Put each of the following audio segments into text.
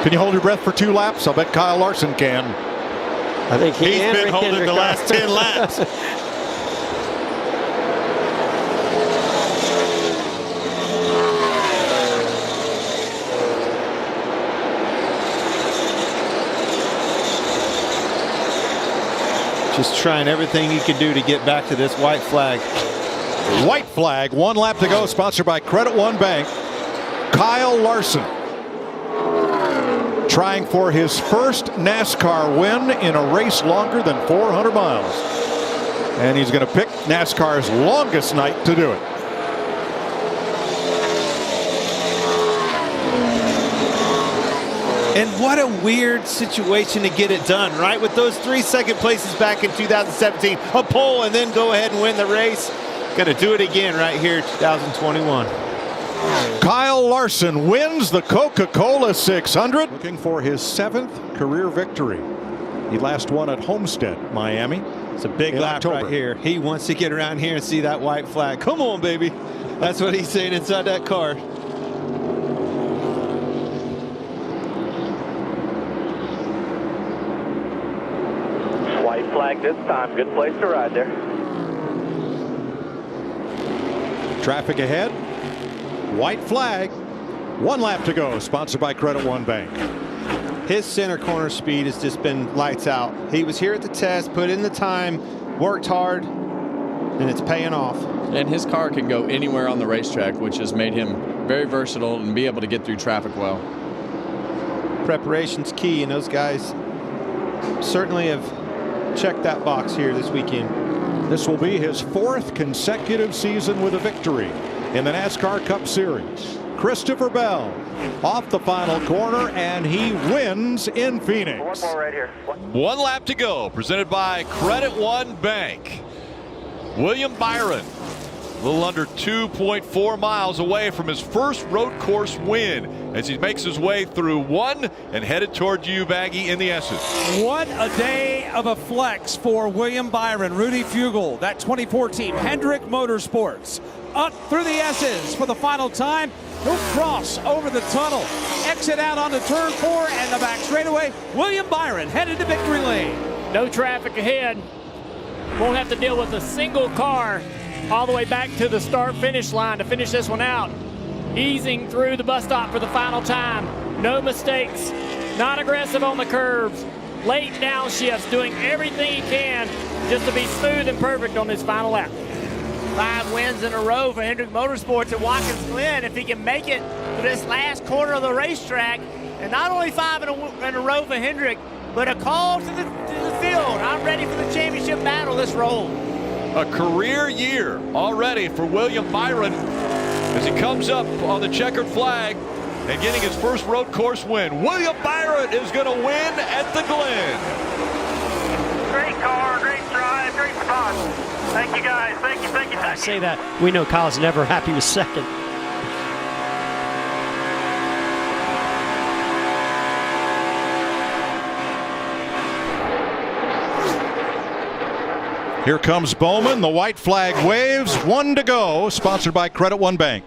Can you hold your breath for 2 laps? I'll bet Kyle Larson can. I think he's been holding the last 10 laps. Just trying everything he could do to get back to this white flag. White flag, 1 lap to go, sponsored by Credit One Bank. Kyle Larson trying for his first NASCAR win in a race longer than 400 miles. And he's going to pick NASCAR's longest night to do it. And what a weird situation to get it done, right? With those 3 second places back in 2017, a pole, and then go ahead and win the race. Going to do it again right here, 2021. Kyle Larson wins the Coca-Cola 600. Looking for his 7th career victory. He last won at Homestead, Miami. It's a big lap right here. He wants to get around here and see that white flag. Come on, baby. That's what he's saying inside that car. White flag this time. Good place to ride there. Traffic ahead. White flag. 1 lap to go. Sponsored by Credit One Bank. His center corner speed has just been lights out. He was here at the test, put in the time, worked hard, and it's paying off. And his car can go anywhere on the racetrack, which has made him very versatile and be able to get through traffic well. Preparation's key, and those guys certainly have checked that box here this weekend. This will be his 4th consecutive season with a victory in the NASCAR Cup Series. Christopher Bell off the final corner, and he wins in Phoenix. 1 more right here. 1 lap to go, presented by Credit One Bank. William Byron, a little under 2.4 miles away from his first road course win as he makes his way through 1 and headed toward you, Baggy, in the S's. What a day of a flex for William Byron. Rudy Fugle, that 2014 Hendrick Motorsports, up through the S's for the final time. He'll cross over the tunnel, exit out onto turn 4 and the back straightaway. William Byron headed to victory lane. No traffic ahead. Won't have to deal with a single car all the way back to the start-finish line to finish this one out. Easing through the bus stop for the final time. No mistakes. Not aggressive on the curves. Late downshifts, doing everything he can just to be smooth and perfect on this final lap. 5 wins in a row for Hendrick Motorsports at Watkins Glen. If he can make it to this last corner of the racetrack, and not only 5 in a row for Hendrick, but a call to the field. I'm ready for the championship battle. Let's roll. A career year already for William Byron as he comes up on the checkered flag and getting his first road course win. William Byron is going to win at the Glen. Great car, great drive, great spot. Thank you, guys. Thank you, thank you, thank you. I say that. We know Kyle's never happy with 2nd. Here comes Bowman. The white flag waves. 1 to go. Sponsored by Credit One Bank.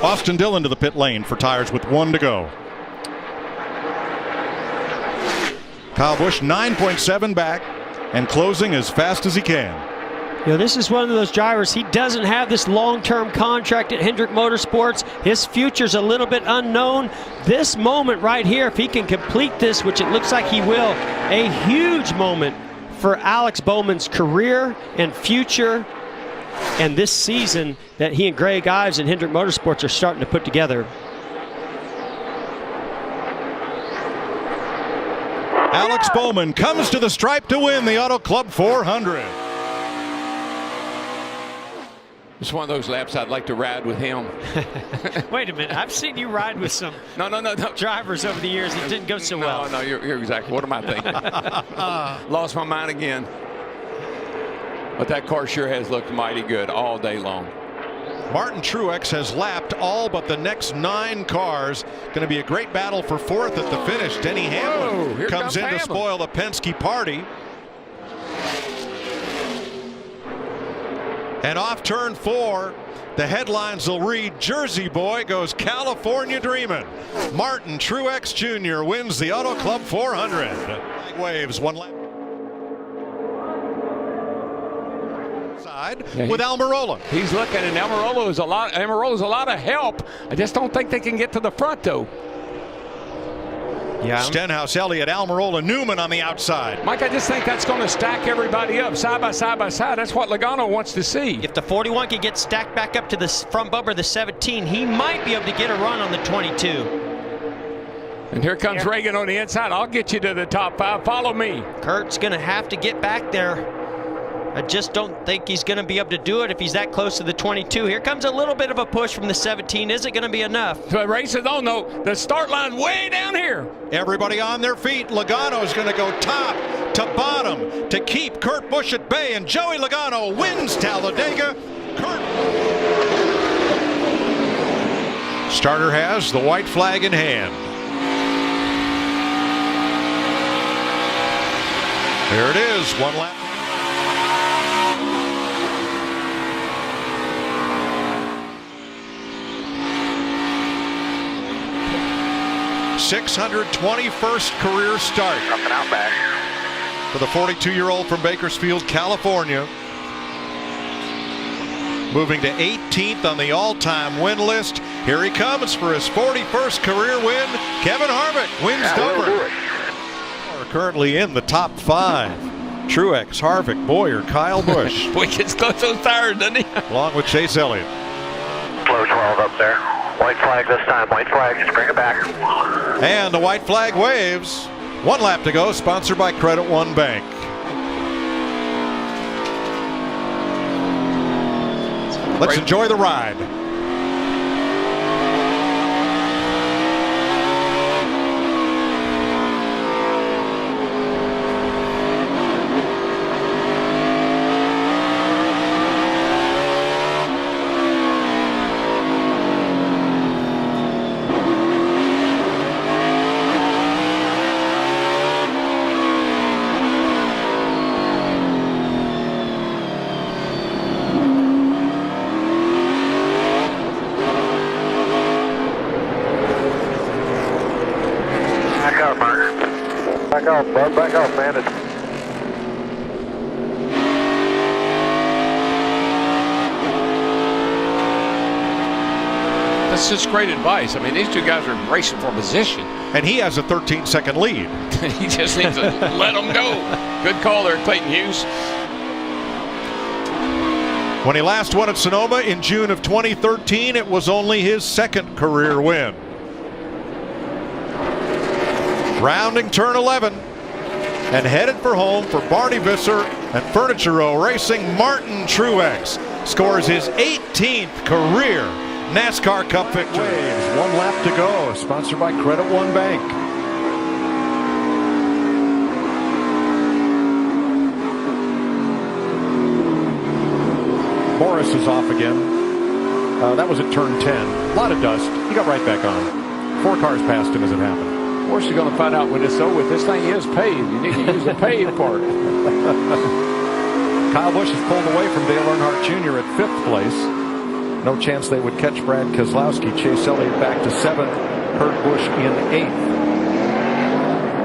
Austin Dillon to the pit lane for tires with 1 to go. Kyle Busch 9.7 back and closing as fast as he can. You know, this is one of those drivers, he doesn't have this long-term contract at Hendrick Motorsports. His future's a little bit unknown. This moment right here, if he can complete this, which it looks like he will, a huge moment for Alex Bowman's career and future, and this season that he and Greg Ives and Hendrick Motorsports are starting to put together. Alex Bowman comes to the stripe to win the Auto Club 400. It's one of those laps I'd like to ride with him. Wait a minute, I've seen you ride with some no. drivers over the years. It didn't go so well. No, you're exactly. What am I thinking? Lost my mind again. But that car sure has looked mighty good all day long. Martin Truex has lapped all but the next 9 cars. Going to be a great battle for 4th at the finish. Denny Hamlin comes in to spoil the Penske party. And off turn 4, the headlines will read, Jersey boy goes California dreamin'. Martin Truex Jr. wins the Auto Club 400. Waves one lap. Side with Almirola. He's looking, and Almirola's a lot of help. I just don't think they can get to the front, though. Yeah. Stenhouse, Elliott, Almirola, Newman on the outside. Mike, I just think that's going to stack everybody up side by side by side. That's what Logano wants to see. If the 41 can get stacked back up to the front bumper, the 17, he might be able to get a run on the 22. And here comes Reagan on the inside. I'll get you to the top 5. Follow me. Kurt's going to have to get back there. I just don't think he's going to be able to do it if he's that close to the 22. Here comes a little bit of a push from the 17. Is it going to be enough? The race is on, though. The start line way down here. Everybody on their feet. Logano's going to go top to bottom to keep Kurt Busch at bay, and Joey Logano wins Talladega. Starter has the white flag in hand. There it is, one lap. #621st career start for the 42-year-old from Bakersfield, California. Moving to 18th on the all-time win list. Here he comes for his 41st career win. Kevin Harvick wins Dover. Are currently in the top 5. Truex, Harvick, Boyer, Kyle Busch. Boy, gets so tired, doesn't he? Along with Chase Elliott. Slow 12 up there. White flag this time. White flag. Just bring it back. And the white flag waves. 1 lap to go. Sponsored by Credit One Bank. Let's enjoy the ride. Back off, bud. Back off, man. That's just great advice. I mean, these 2 guys are racing for position. And he has a 13-second lead. He just needs to let them go. Good call there, Clayton Hughes. When he last won at Sonoma in June of 2013, it was only his 2nd career win. Rounding turn 11 and headed for home for Barney Visser and Furniture Row Racing. Martin Truex scores his 18th career NASCAR Cup victory. 1 lap to go, sponsored by Credit One Bank. Morris is off again. That was at turn 10. A lot of dust. He got right back on. 4 cars passed him as it happened. Of course, you're going to find out when it's over with. This thing is paved. You need to use the paved part. Kyle Busch is pulled away from Dale Earnhardt Jr. at 5th place. No chance they would catch Brad Keselowski. Chase Elliott back to 7th. Kurt Busch in 8th.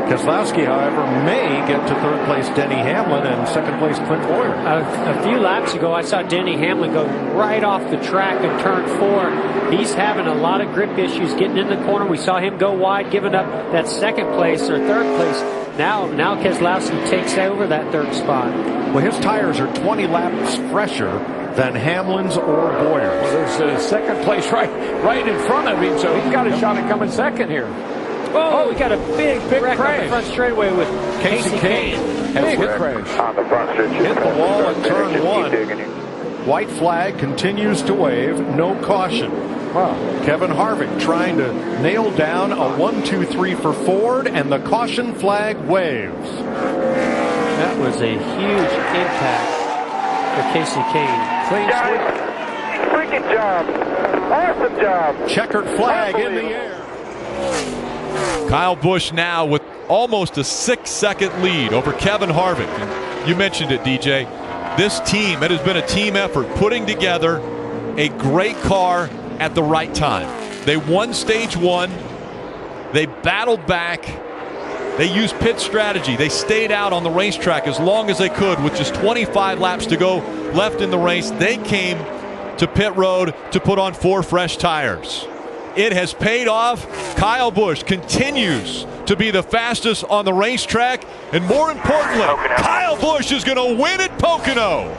Keselowski, however, may get to 3rd place Denny Hamlin and 2nd place Clint Boyer. A few laps ago, I saw Denny Hamlin go right off the track in turn 4. He's having a lot of grip issues getting in the corner. We saw him go wide, giving up that 2nd place or 3rd place. Now Keselowski takes over that 3rd spot. Well, his tires are 20 laps fresher than Hamlin's or Boyer's. Well, there's a 2nd place right in front of him, so he's got a shot at coming 2nd here. Oh, we got a big wreck crash on the front straightaway with Casey Kane. Big crash. On the front stretch. Hit the wall at turn 1. White flag continues to wave. No caution. Wow. Kevin Harvick trying to nail down a 1-2-3 for Ford, and the caution flag waves. That was a huge impact for Casey Kane. Guys, freaking job. Awesome job. Checkered flag in the air. Kyle Busch now with almost a 6-second lead over Kevin Harvick. And you mentioned it, DJ. this team, it has been a team effort putting together a great car at the right time. They won stage 1. They battled back. They used pit strategy. They stayed out on the racetrack as long as they could with just 25 laps to go left in the race. They came to pit road to put on 4 fresh tires. It has paid off. Kyle Busch continues to be the fastest on the racetrack, and more importantly, Kyle Busch is going to win at Pocono.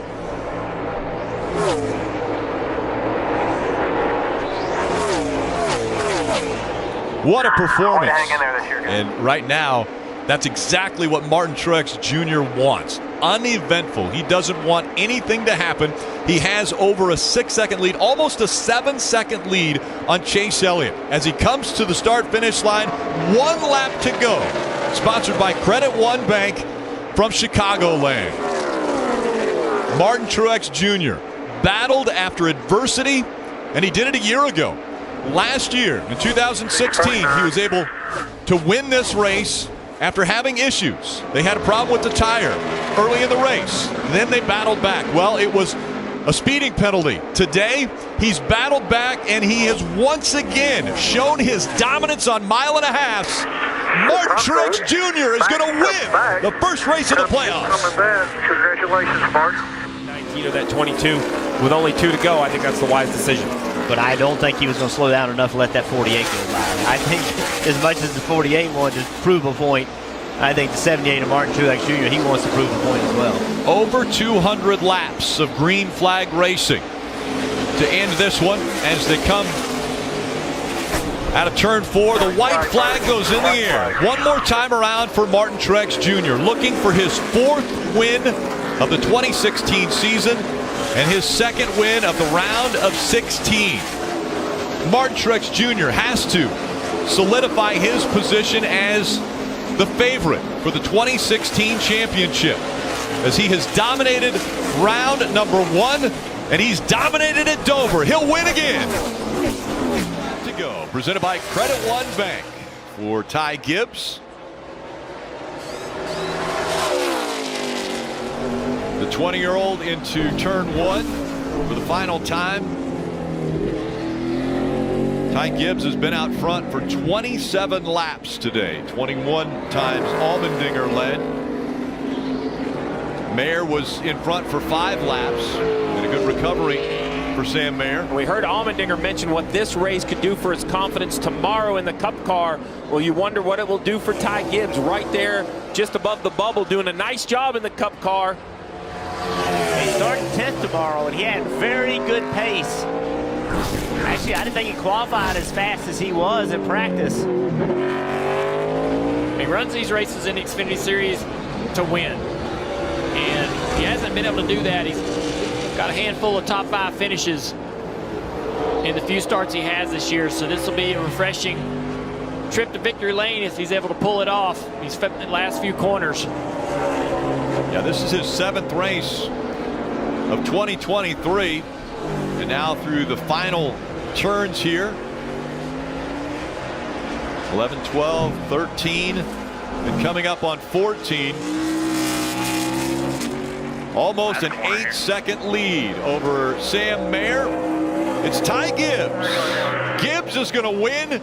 What a performance. And right now, that's exactly what Martin Truex Jr. wants. Uneventful. He doesn't want anything to happen. He has over a 6-second lead, almost a 7-second lead on Chase Elliott as he comes to the start-finish line. 1 lap to go. Sponsored by Credit One Bank from Chicagoland. Martin Truex Jr. battled after adversity, and he did it a year ago. Last year, in 2016, he was able to win this race after having issues. They had a problem with the tire early in the race. Then they battled back. Well, it was a speeding penalty. Today, he's battled back, and he has once again shown his dominance on 1.5 miles. Martin Truex Jr. is going to win the first race of the playoffs. Congratulations, Martin. 19 of that 22. With only 2 to go, I think that's the wise decision. But I don't think he was going to slow down enough to let that 48 go by. I think as much as the 48 wanted to prove a point, I think the 78 of Martin Truex Jr., he wants to prove a point as well. Over 200 laps of green flag racing to end this one as they come out of turn 4. The white flag goes in the air. One more time around for Martin Truex Jr., looking for his 4th win of the 2016 season and his 2nd win of the round of 16. Martin Truex Jr. has to solidify his position as the favorite for the 2016 championship, as he has dominated round number 1 and he's dominated at Dover. He'll win again. To go, presented by Credit One Bank for Ty Gibbs. The 20-year-old into turn 1 for the final time. Ty Gibbs has been out front for 27 laps today. 21 times Allmendinger led. Mayer was in front for 5 laps. And a good recovery for Sam Mayer. We heard Allmendinger mention what this race could do for his confidence tomorrow in the Cup car. Well, you wonder what it will do for Ty Gibbs right there just above the bubble, doing a nice job in the Cup car. He's starting 10th tomorrow, and he had very good pace. Actually, I didn't think he qualified as fast as he was in practice. He runs these races in the Xfinity Series to win. And he hasn't been able to do that. He's got a handful of top 5 finishes in the few starts he has this year. So this will be a refreshing trip to victory lane if he's able to pull it off. He's fit in the last few corners. Yeah, this is his 7th race of 2023. And now through the final turns here. 11, 12, 13, and coming up on 14. Almost an 8-second lead over Sam Mayer. It's Ty Gibbs. Gibbs is going to win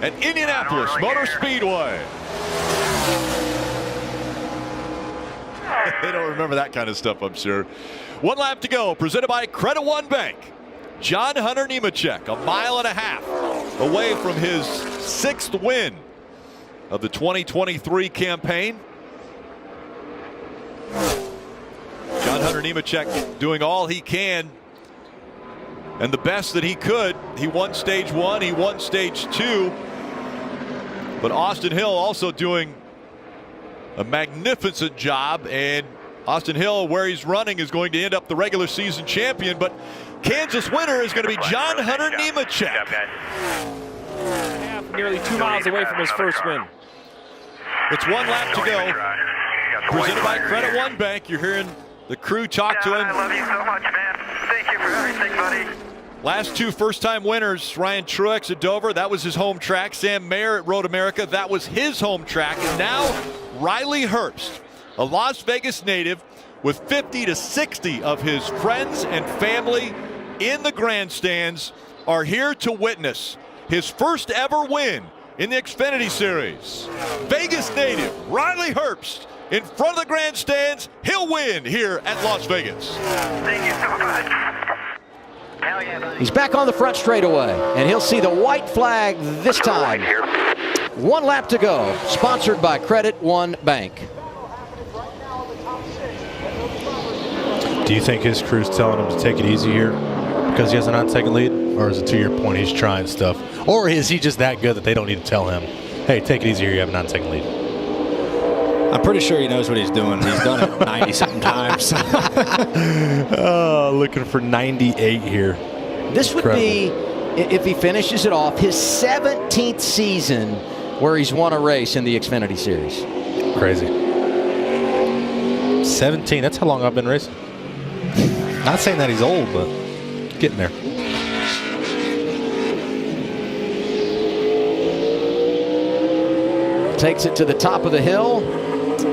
at Indianapolis Motor Speedway. They don't remember that kind of stuff, I'm sure. 1 lap to go, presented by Credit One Bank. John Hunter Nemechek, 1.5 miles away from his 6th win of the 2023 campaign. John Hunter Nemechek doing all he can and the best that he could. He won stage 1, he won stage 2. But Austin Hill also doing a magnificent job, and Austin Hill, where he's running, is going to end up the regular season champion, but Kansas winner is going to be John Hunter Nemechek. Nearly 2 miles away from his first win. It's 1 lap to go. Presented by Credit One Bank. You're hearing the crew talk to him. I love you so much, man. Thank you for everything, buddy. Last 2 first-time winners, Ryan Truex at Dover, that was his home track. Sam Mayer at Road America, that was his home track. And now Riley Herbst, a Las Vegas native, with 50 to 60 of his friends and family in the grandstands are here to witness his first ever win in the Xfinity Series. Vegas native Riley Herbst in front of the grandstands. He'll win here at Las Vegas. Thank you so much. Hell yeah, buddy. He's back on the front straightaway, and he'll see the white flag this time. 1 lap to go. Sponsored by Credit One Bank. Do you think his crew's telling him to take it easy here because he has a non-second lead? Or is it, to your point, he's trying stuff? Or is he just that good that they don't need to tell him, hey, take it easy here, you have a non-second lead? I'm pretty sure he knows what he's doing. He's done it 90-something times. Looking for 98 here. This would be, if he finishes it off, his 17th season where he's won a race in the Xfinity Series. Crazy. 17, that's how long I've been racing. Not saying that he's old, but getting there. Takes it to the top of the hill,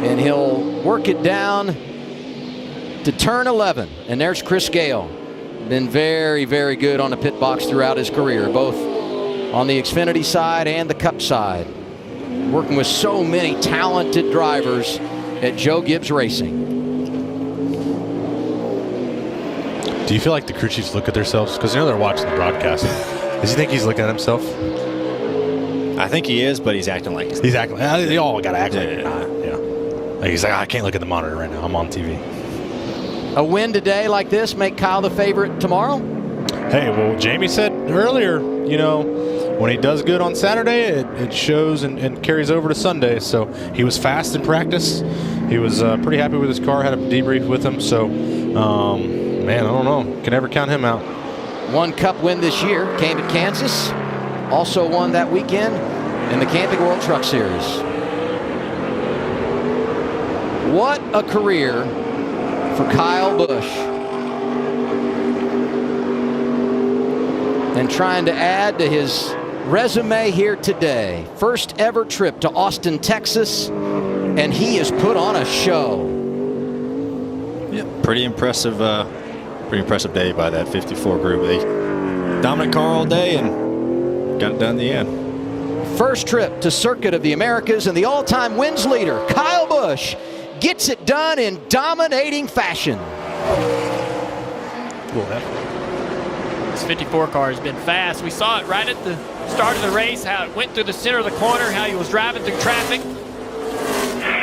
and he'll work it down to turn 11. And there's Chris Gale. Been very, very good on the pit box throughout his career, both on the Xfinity side and the Cup side. Working with so many talented drivers at Joe Gibbs Racing. Do you feel like the crew chiefs look at themselves? Because they're watching the broadcast. Does he think he's looking at himself? I think he is, but he's acting like he's acting. They all got to act like yeah. Like he's like, I can't look at the monitor right now. I'm on TV. A win today like this make Kyle the favorite tomorrow? Hey, well, Jamie said earlier, you know, when he does good on Saturday, it shows and carries over to Sunday. So he was fast in practice. He was pretty happy with his car. Had a debrief with him. So, man, I don't know. Can never count him out. 1 Cup win this year. Came at Kansas. Also won that weekend in the Camping World Truck Series. What a career for Kyle Busch. And trying to add to his resume here today. First ever trip to Austin, Texas, and he has put on a show. Yeah, pretty impressive day by that 54 group. They dominant car all day and got it done in the end. First trip to Circuit of the Americas, and the all-time wins leader, Kyle Busch, gets it done in dominating fashion. This 54 car has been fast. We saw it right at the start of the race, how it went through the center of the corner, how he was driving through traffic.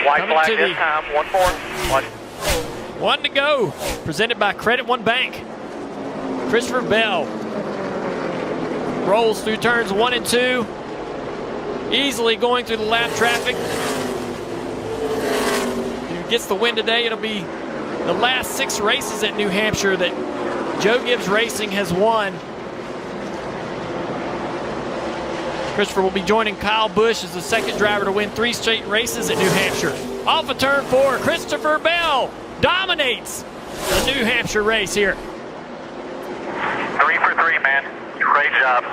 White flag this time, 1-4. 1 to go. Presented by Credit One Bank. Christopher Bell rolls through turns 1 and 2. Easily going through the lap traffic. If he gets the win today, it'll be the last 6 races at New Hampshire that Joe Gibbs Racing has won. Christopher will be joining Kyle Busch as the second driver to win 3 straight races at New Hampshire. Off of turn 4, Christopher Bell dominates the New Hampshire race here. 3 for 3, man. Great job.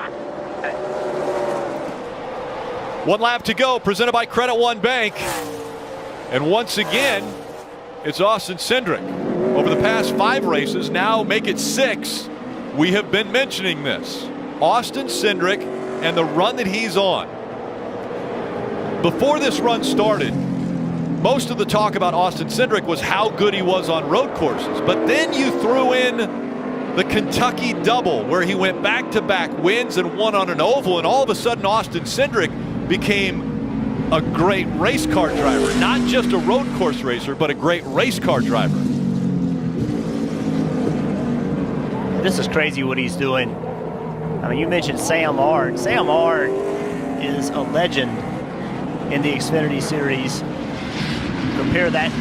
1 lap to go, presented by Credit One Bank. And once again, it's Austin Cindric. Over the past 5 races, now make it 6, we have been mentioning this. Austin Cindric and the run that he's on. Before this run started, most of the talk about Austin Cindric was how good he was on road courses. But then you threw in the Kentucky double, where he went back-to-back wins and won on an oval, and all of a sudden Austin Cindric became a great race car driver. Not just a road course racer, but a great race car driver. This is crazy what he's doing. I mean, you mentioned Sam Ard. Sam Ard is a legend in the Xfinity Series. Compare that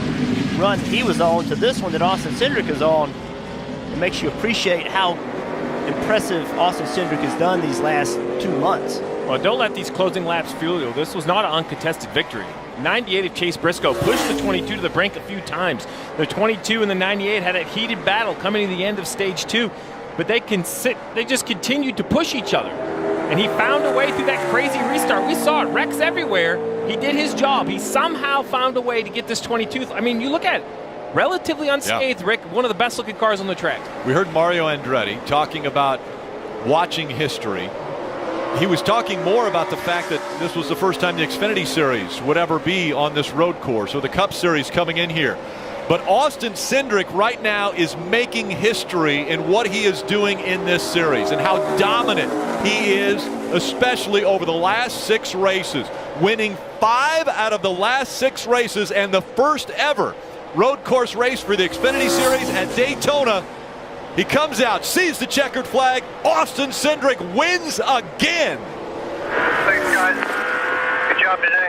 run he was on to this one that Austin Cindric is on. It makes you appreciate how impressive Austin Cindric has done these last 2 months. Well, don't let these closing laps fool you. This was not an uncontested victory. 98 of Chase Briscoe pushed the 22 to the brink a few times. The 22 and the 98 had a heated battle coming to the end of stage 2, but they just continued to push each other. And he found a way through that crazy restart. We saw it, wrecks everywhere. He did his job. He somehow found a way to get this 22. I mean, you look at it. relatively unscathed, Rick. One of the best looking cars on the track. We heard Mario Andretti talking about watching history. He was talking more about the fact that this was the first time the Xfinity Series would ever be on this road course, or the Cup Series coming in here. But Austin Cindric right now is making history in what he is doing in this series and how dominant he is, especially over the last 6 races, winning 5 out of the last 6 races, and the first ever road course race for the Xfinity Series at Daytona. He comes out, sees the checkered flag. Austin Cindric wins again. Thanks, guys. Good job today.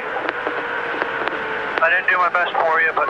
I didn't do my best for you, but